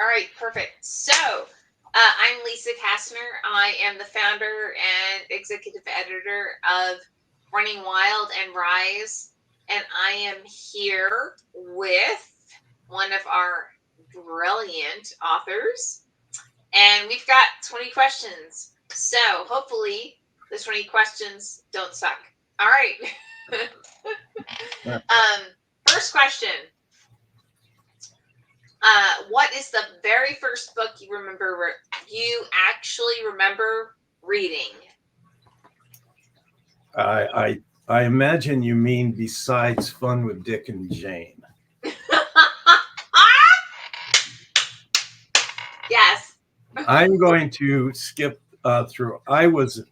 All right, perfect. So, I'm Lisa Kastner. I am the founder and executive editor of Running Wild and Rise, and I am here with one of our brilliant authors, and we've got 20 questions. So, hopefully, the 20 questions don't suck. All right. First question. What is the very first book you actually remember reading? I imagine you mean besides Fun with Dick and Jane. Yes. I'm going to skip through. I was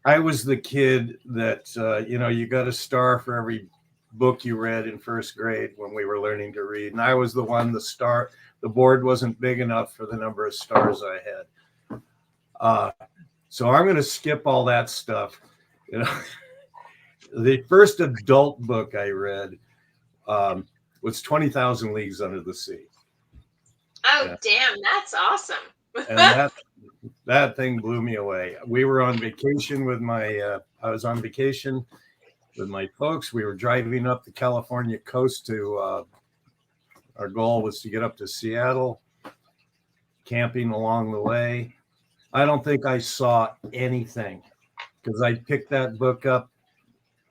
the kid that you got a star for every book you read in first grade when we were learning to read, and I was the one. The board wasn't big enough for the number of stars I had. So I'm going to skip all that stuff. The first adult book I read was 20,000 Leagues Under the Sea. Oh, yeah. Damn, that's awesome. And that thing blew me away. We were on vacation with I was on vacation with my folks. We were driving up the California coast to, our goal was to get up to Seattle, camping along the way. I don't think I saw anything because I picked that book up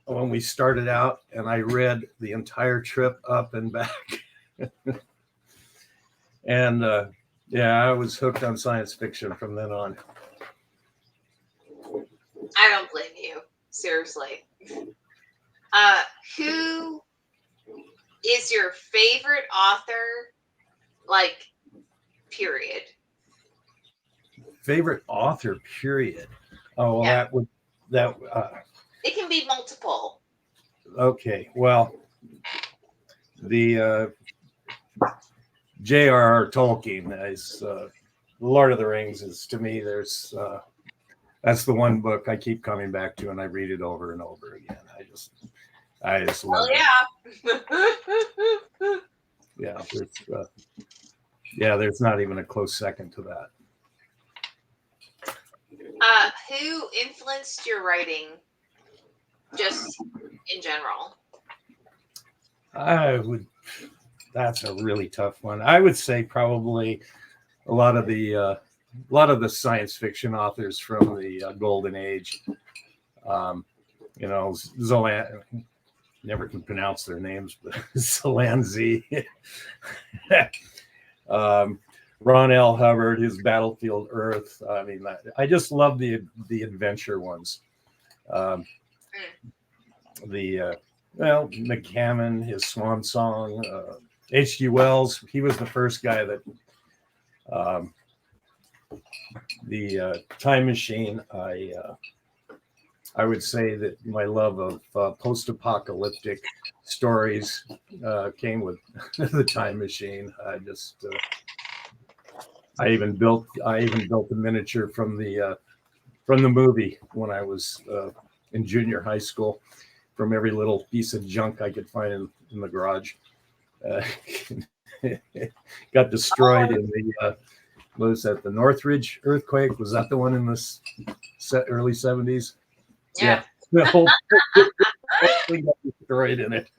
when we started out and I read the entire trip up and back. And I was hooked on science fiction from then on. I don't blame you. Seriously. Who is your favorite author, like, period? Favorite author, period. Oh, well, yeah. It can be multiple. Okay, well, the J.R.R. Tolkien is Lord of the Rings is, to me, that's the one book I keep coming back to, and I read it over and over again. I just love it. There's not even a close second to that. Who influenced your writing, just in general? That's a really tough one. I would say probably a lot of the science fiction authors from the Golden Age. Zolan, never can pronounce their names, but Zolanzi, Ron L. Hubbard, his Battlefield Earth. I mean, I just love the adventure ones. McCammon, his Swan Song, H.G. Wells. He was the first guy that the Time Machine. I would say that my love of post-apocalyptic stories came with the Time Machine. I even built a miniature from the movie when I was in junior high school, from every little piece of junk I could find in the garage. Got destroyed in the what was that? The Northridge earthquake? Was that the one in the early 70s? Yeah. The whole thing got destroyed in it.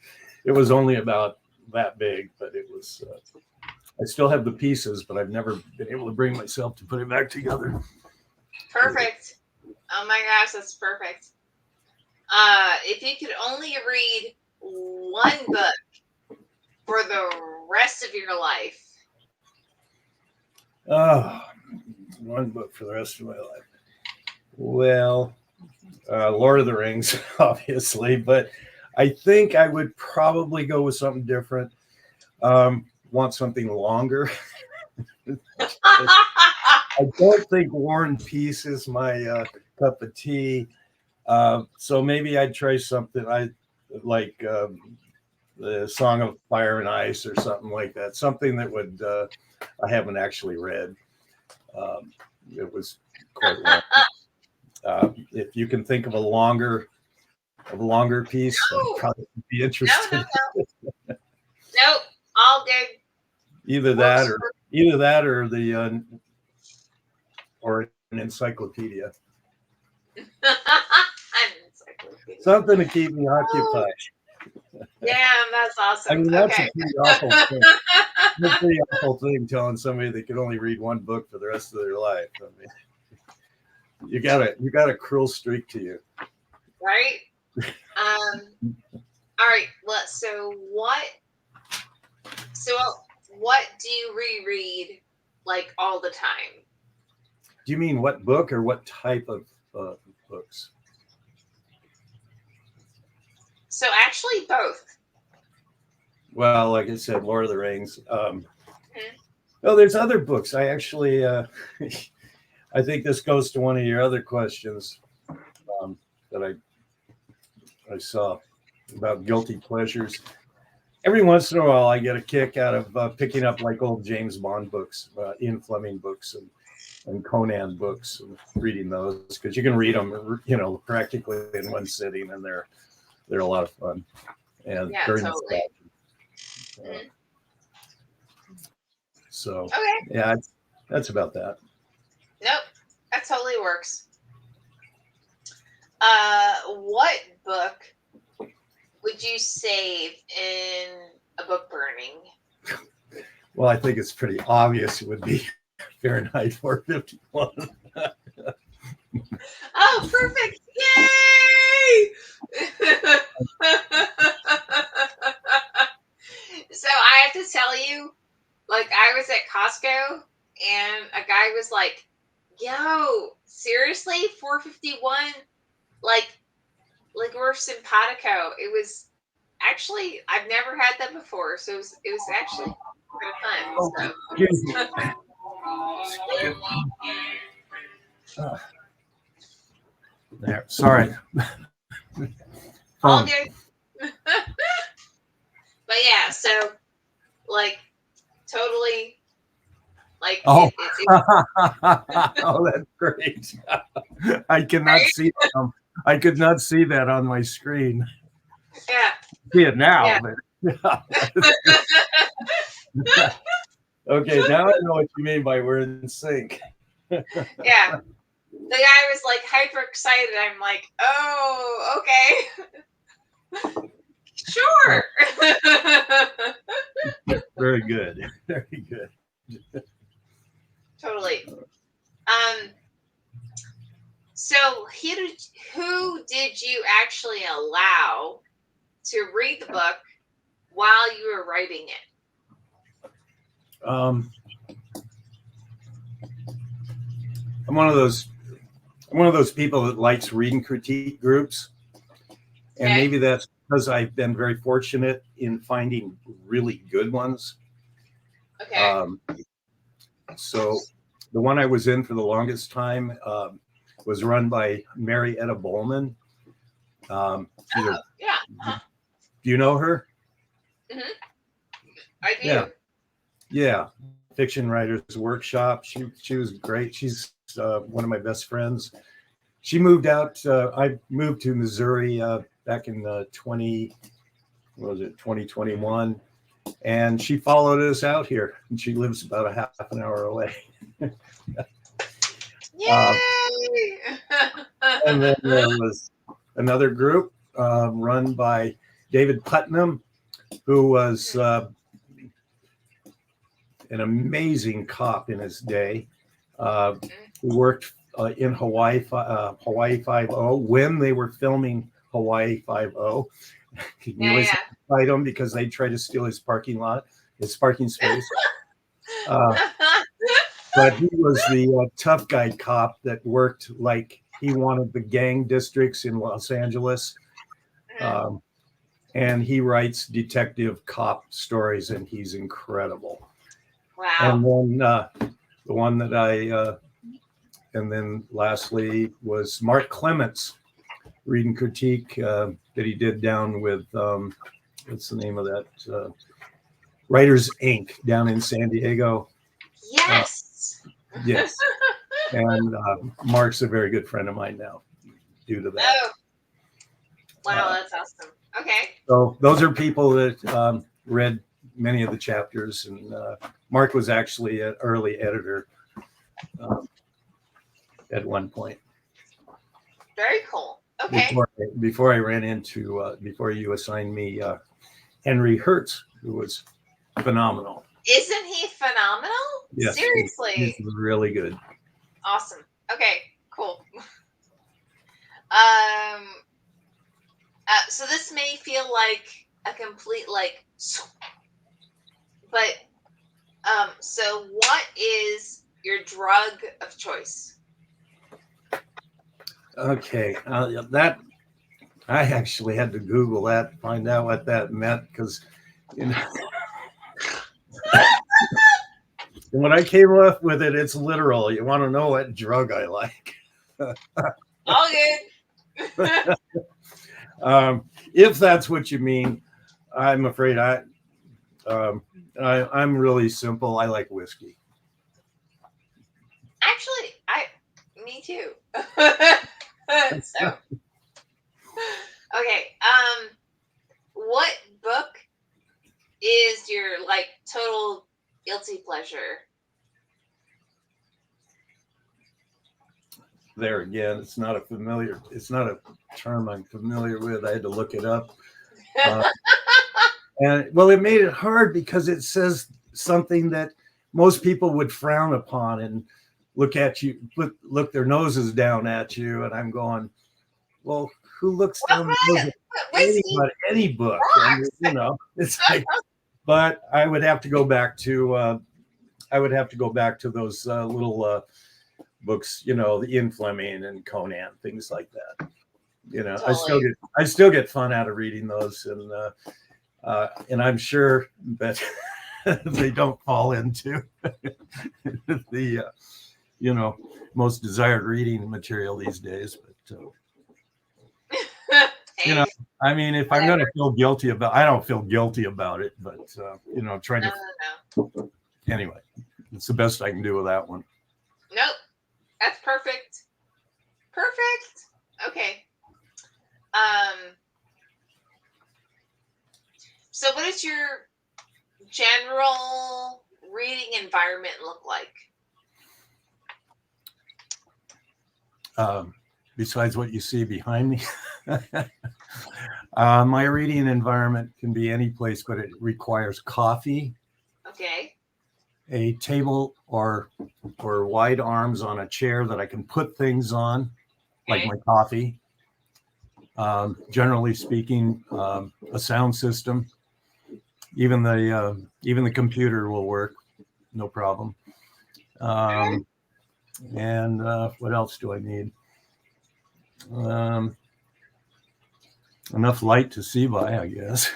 It was only about that big, but it was. I still have the pieces, but I've never been able to bring myself to put it back together. Perfect. Oh my gosh, that's perfect. If you could only read one book for the rest of your life. One book for the rest of my life. Well, Lord of the Rings, obviously, but I think I would probably go with something different. Want something longer. I don't think War and Peace is my cup of tea. So maybe I'd try something I like, the Song of Fire and Ice or something like that. Something that would I haven't actually read. It was quite long. If you can think of a longer piece, I'd probably be interested. No. Nope, all good. Either that or Either that or or an encyclopedia. An encyclopedia. Something to keep me Oh, occupied. damn, that's I awesome. mean, that's a Okay. pretty awful thing. That's a pretty awful thing telling somebody they could only read one book for the rest of their life. I mean, you got a cruel streak to you. Right? All right. Well, so what do you reread like all the time? Do you mean what book or what type of books? So actually both. Well, like I said, Lord of the Rings. Mhm. Oh, there's other books. I actually, I think this goes to one of your other questions that I saw about guilty pleasures. Every once in a while, I get a kick out of picking up like old James Bond books, Ian Fleming books, and Conan books, and reading those because you can read them, practically in one sitting, and they're a lot of fun and Yeah, very totally. nostalgic. So Okay. yeah, that's about that. Nope. That totally works. What book would you save in a book burning? Well, I think it's pretty obvious it would be Fahrenheit 451. Oh, perfect. Yay! So I have to tell you, like, I was at Costco and a guy was like, yo, seriously? 451? Like we're simpatico. It was actually, I've never had that before. So it was actually kind of fun. Excuse me. There, sorry. All good. But yeah, so like totally like oh, it, oh, that's great. I cannot see that. I could not see that on my screen. yeah. See it now. Yeah. But okay, now I know what you mean by we're in sync. Yeah. The guy was like hyper excited. I'm like, oh, okay. Sure. Very good. Very good. Totally. So who did you actually allow to read the book while you were writing it? I'm one of those people that likes reading critique groups, and Okay. maybe that's because I've been very fortunate in finding really good ones. Okay. So the one I was in for the longest time was run by Mary Etta Bowman. Yeah. Do you know her? Mm-hmm. I do. Yeah. Fiction Writers Workshop. She was great. She's one of my best friends. She moved out. I moved to Missouri back in 2021, and she followed us out here. And she lives about a half an hour away. Yay! And then there was another group run by David Putnam, who was an amazing cop in his day. Who worked in Hawaii Five-0 when they were filming Hawaii Five-0. He always fight them because they try to steal his parking space. But he was the tough guy cop that worked like he wanted the gang districts in Los Angeles. And he writes detective cop stories, and he's incredible. Wow. And then the one that and then lastly was Mark Clements, read and critique that he did down with, what's the name of that? Writers Inc. down in San Diego. Yes. Yes. And Mark's a very good friend of mine now due to that. Oh. Wow, that's awesome. Okay. So those are people that read many of the chapters, and Mark was actually an early editor at one point. Very cool. Okay. Before I ran into before you assigned me Henry Hertz, who was phenomenal. Isn't he phenomenal? Yes, Seriously. he's really good. Awesome. Okay, cool. So this may feel like a complete but so what is your drug of choice? Okay, that I actually had to Google that to find out what that meant, because when I came up with it, it's literal. You want to know what drug I like? All good. If that's what you mean, I'm afraid I'm really simple. I like whiskey. Actually, me too. So, okay. What book is your total guilty pleasure? There again, it's not a term I'm familiar with. I had to look it up. And well, it made it hard because it says something that most people would frown upon and look at you, look their noses down at you. And I'm going, well, who looks down any book? And, it's like, but I would have to go back to those little books, the Ian Fleming and Conan, things like that. Totally. I still get fun out of reading those, and I'm sure that they don't fall into the most desired reading material these days. But I mean, if I'm going to feel guilty about, I don't feel guilty about it, but trying to. No. Anyway, it's the best I can do with that one. Nope. That's perfect. Perfect. Okay. So what does your general reading environment look like? Besides what you see behind me, my reading environment can be any place, but it requires coffee. Okay. A table or wide arms on a chair that I can put things on, like my coffee. Generally speaking, a sound system. Even the computer will work, no problem. And what else do I need? Enough light to see by, I guess.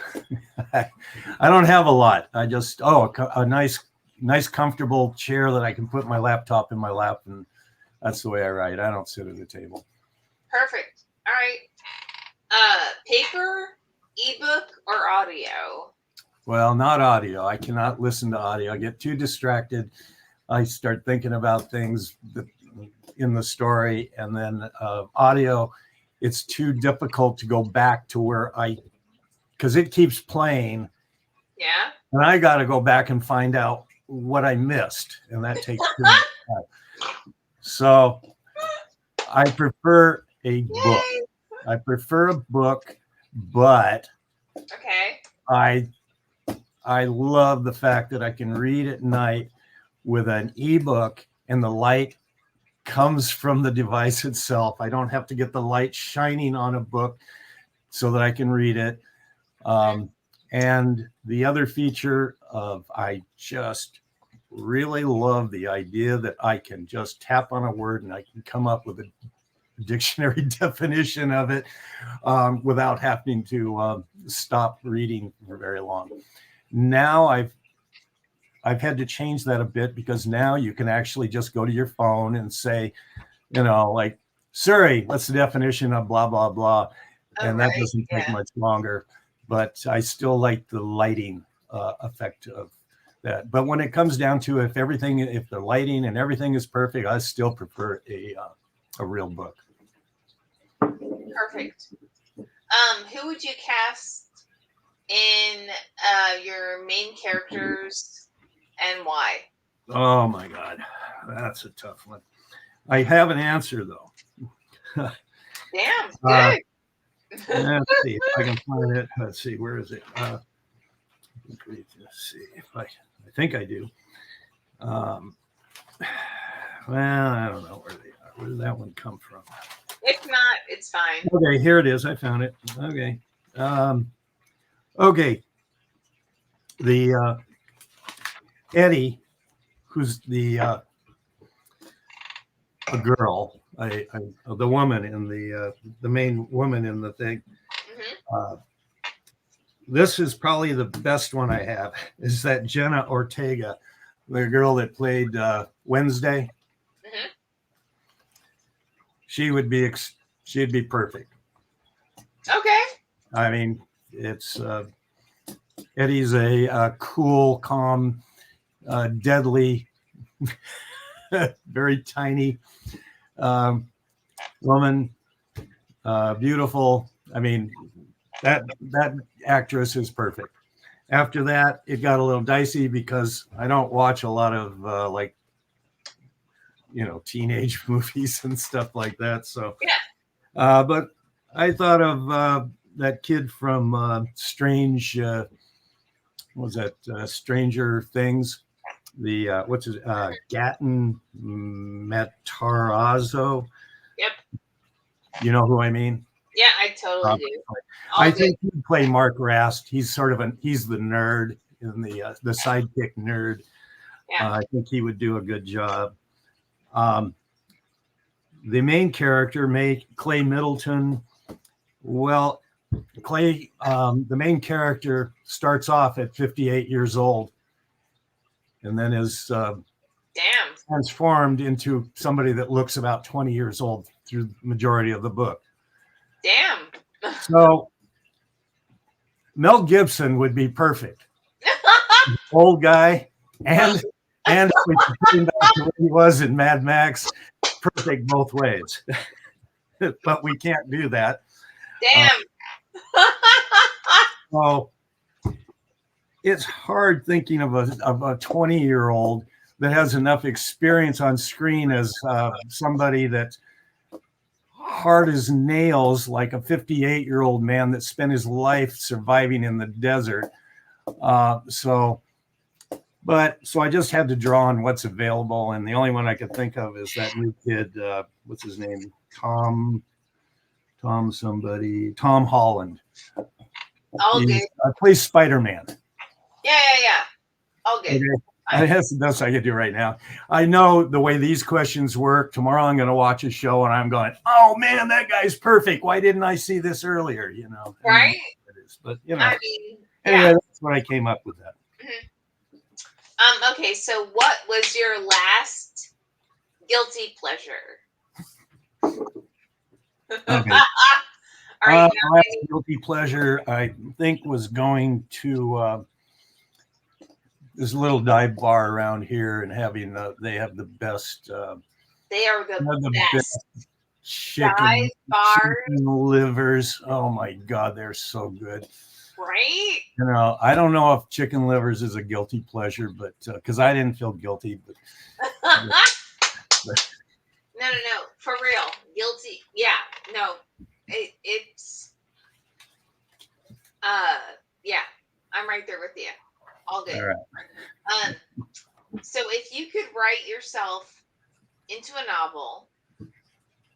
I don't have a lot. I just a nice comfortable chair that I can put my laptop in my lap, and that's the way I write. I don't sit at a table. Perfect. All right. Paper, ebook, or audio? Well, not audio. I cannot listen to audio. I get too distracted. I start thinking about things in the story, and then audio, it's too difficult to go back to because it keeps playing. Yeah. And I got to go back and find out what I missed, and that takes too much time. So I prefer a book. I prefer a book, but okay. I love the fact that I can read at night with an ebook, and the light comes from the device itself. I don't have to get the light shining on a book so that I can read it. And the other feature I just really love the idea that I can just tap on a word and I can come up with a dictionary definition of it without having to stop reading for very long. Now I've had to change that a bit, because now you can actually just go to your phone and say, like, Siri, what's the definition of blah, blah, blah. And that doesn't take much longer, but I still like the lighting effect of that. But when it comes down to if the lighting and everything is perfect, I still prefer a real book. Perfect. Who would you cast in your main characters and why? Oh my God, that's a tough one. I have an answer though. Damn, Uh, good. let's see if I can find it. Let's see, where is it? Let's see if I think I do. Well, I don't know where they are. Where did that one come from? If not, it's fine. Okay, here it is. I found it. Okay. Okay. The Eddie, who's the a girl, the woman in the main woman in the thing. Mm-hmm. This is probably the best one I have. Is that Jenna Ortega, the girl that played Wednesday? Mm-hmm. She'd be perfect. Okay. I mean, it's Eddie's a cool, calm, deadly, very tiny woman, beautiful. I mean, that actress is perfect. After that, it got a little dicey because I don't watch a lot of teenage movies and stuff like that. So, yeah. But I thought of that kid from Strange. What was that? Stranger Things. The what's his Gatton Matarazzo. Yep. You know who I mean? Yeah, I totally do. I think he'd play Mark Rast. He's he's the nerd in the sidekick nerd. Yeah. I think he would do a good job. The main character, Clay Middleton. Well, Clay, the main character starts off at 58 years old and then is transformed into somebody that looks about 20 years old through the majority of the book. Damn. So Mel Gibson would be perfect. Old guy, and if we bring back to what he was in Mad Max, perfect both ways. But we can't do that. Damn. So it's hard thinking of a 20-year-old that has enough experience on screen as somebody that's hard as nails, like a 58-year-old man that spent his life surviving in the desert. So I just had to draw on what's available, and the only one I could think of is that new kid. What's his name? Tom Holland. All good. Plays Spider-Man. Yeah. All good. Okay. That's the best I could do right now. I know the way these questions work. Tomorrow I'm going to watch a show and I'm going, oh man, that guy's perfect. Why didn't I see this earlier? Right? It is, but anyway, that's what I came up with that. Mm-hmm. Okay, so what was your last guilty pleasure? Okay. Last guilty pleasure, I think, was going to this little dive bar around here and having they have the best. They are the best chicken livers. Oh my God, they're so good. Right? I don't know if chicken livers is a guilty pleasure, but because I didn't feel guilty. But no, for real, guilty. Yeah, no, it's yeah, I'm right there with you. All good. All right. So if you could write yourself into a novel,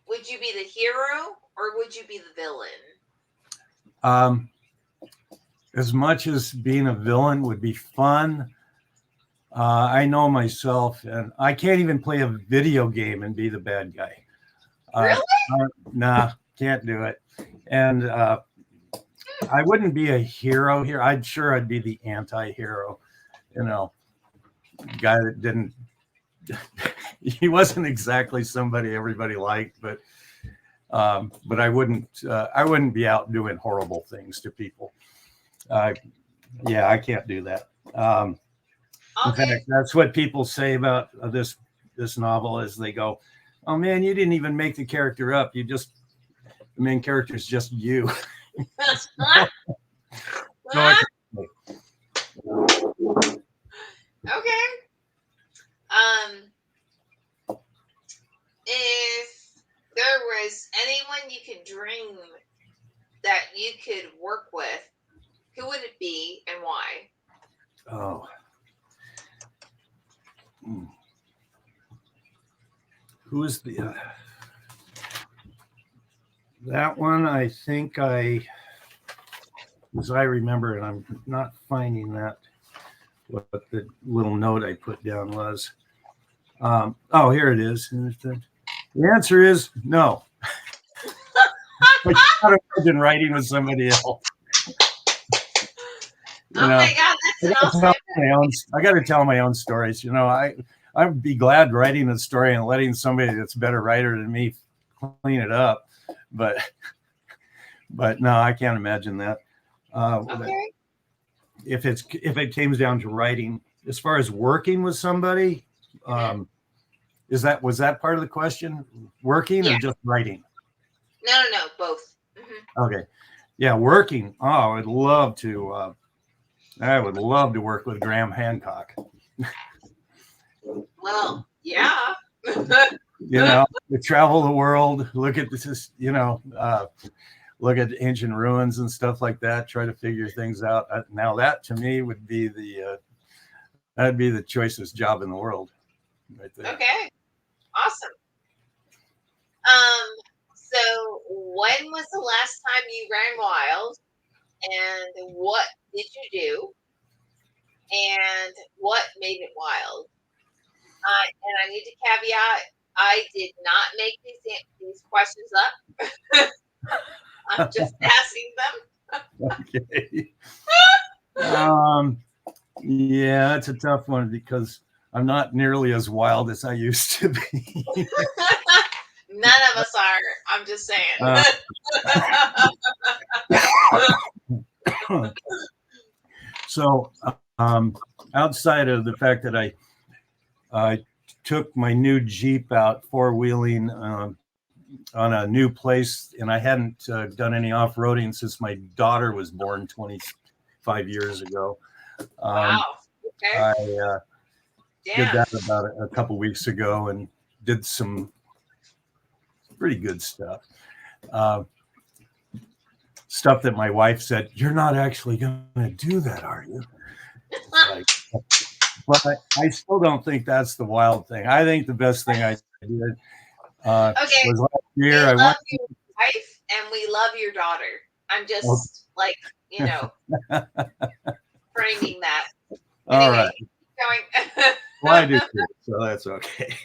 would you be the hero or would you be the villain? As much as being a villain would be fun, I know myself, and I can't even play a video game and be the bad guy. Really? Nah, can't do it. And I wouldn't be a hero here. I'd be the anti-hero, guy that didn't. He wasn't exactly somebody everybody liked, but I wouldn't be out doing horrible things to people. I can't do that. In fact, that's what people say about this novel is they go, oh man, you didn't even make the character up. The main character is just you. So Okay. If there was anyone you could dream that you could work with, who would it be and why? Oh, hmm. Who's the that one? I think as I remember, and I'm not finding that what the little note I put down was. Oh, here it is. The answer is no. I can't imagine writing with somebody else. You Oh know, my God, that's an awesome answer. I got to tell my own stories. I would be glad writing a story and letting somebody that's a better writer than me clean it up, but no, I can't imagine that. Okay. If it came down to writing, as far as working with somebody, Mm-hmm. was that part of the question? Working or Yeah. just writing? No, both. Mm-hmm. Okay, yeah, working. Oh, I would love to. I would love to work with Graham Hancock. Well, yeah. To travel the world, look at this, look at ancient ruins and stuff like that, try to figure things out. Now that to me would be that'd be the choicest job in the world, right there. Okay. Awesome. Um, so when was the last time you ran wild and what did you do and what made it wild? And I need to caveat, I did not make these questions up. I'm just asking them. Okay. Yeah, it's a tough one because I'm not nearly as wild as I used to be. None of us are. I'm just saying. So, um, outside of the fact that I took my new Jeep out four-wheeling on a new place, and I hadn't done any off-roading since my daughter was born 25 years ago. Wow. Okay. I did Damn. that about a couple weeks ago and did some pretty good stuff. Uh, Stuff that my wife said, "You're not actually going to do that, are you?" Like, but I still don't think that's the wild thing. I think the best thing I did Okay. was last We year. I love went. your wife and we love your daughter. I'm just like, framing that. All Anyway, right. keep going. Well, I do too, so that's okay.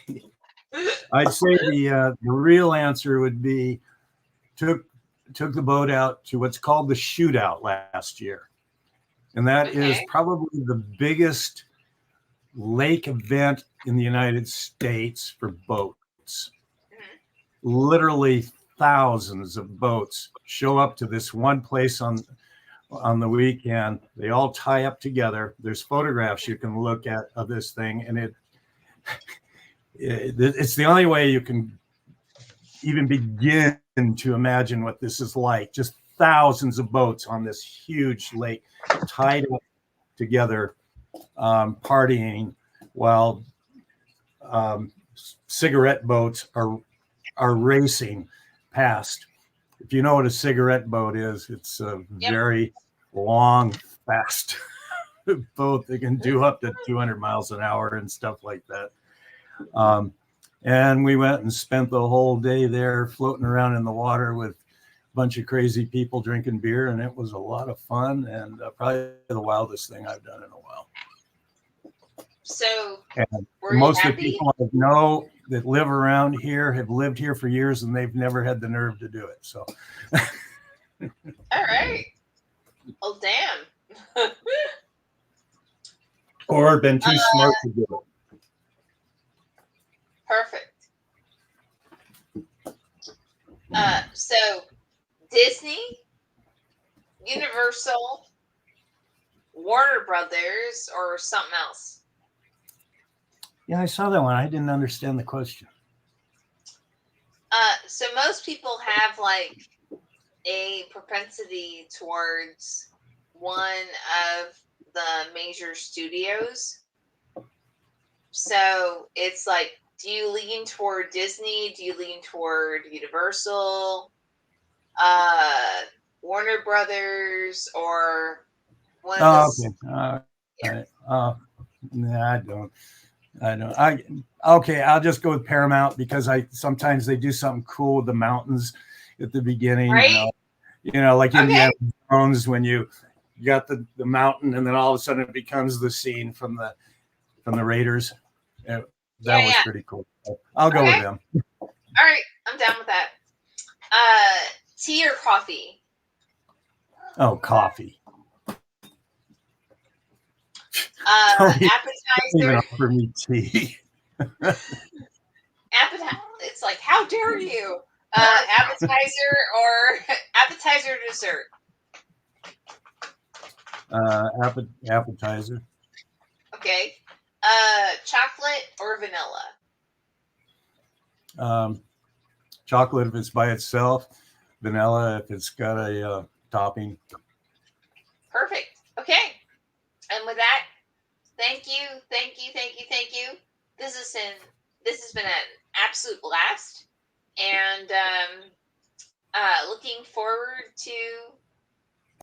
I'd say the real answer would be took the boat out to what's called the shootout last year, and that is Okay. probably the biggest lake event in the United States for boats. Mhm. Literally thousands of boats show up to this one place on the weekend. They all tie up together. There's photographs you can look at of this thing, and it's the only way you can even begin to imagine what this is like. Just thousands of boats on this huge lake tied up together, partying while cigarette boats are racing past. If you know what a cigarette boat is, it's a Yep. very long, fast boat. They can do up to 200 miles an hour and stuff like that. And we went and spent the whole day there floating around in the water with a bunch of crazy people drinking beer. And it was a lot of fun and probably the wildest thing I've done in a while. So, And were you most of the happy? people I know that live around here have lived here for years and they've never had the nerve to do it. So, All right. Well, damn. or been too smart to do it. Perfect. So Disney, Universal, Warner Brothers, or something else? Yeah, I saw that one. I didn't understand the question. So most people have like a propensity towards one of the major studios. So it's like, do you lean toward Disney? Do you lean toward Universal, Warner Brothers, or one of Oh, those? okay. All Yeah. right. Nah, I don't. I don't. Okay. I'll just go with Paramount because I sometimes they do something cool with the mountains at the beginning. Right? Like Okay. Indiana Jones when you got the mountain and then all of a sudden it becomes the scene from the Raiders. Yeah, that Yeah, was yeah. pretty cool. I'll go with Okay. them. All right. I'm down with that. Tea or coffee? Oh, coffee. Don't even Appetizer. offer me tea. It's like, how dare you? Appetizer or appetizer dessert? Appetizer. Okay. Chocolate or vanilla? Chocolate if it's by itself. Vanilla if it's got a topping. Perfect. Okay. And with that, thank you, thank you, thank you, thank you. This has been an absolute blast, and looking forward to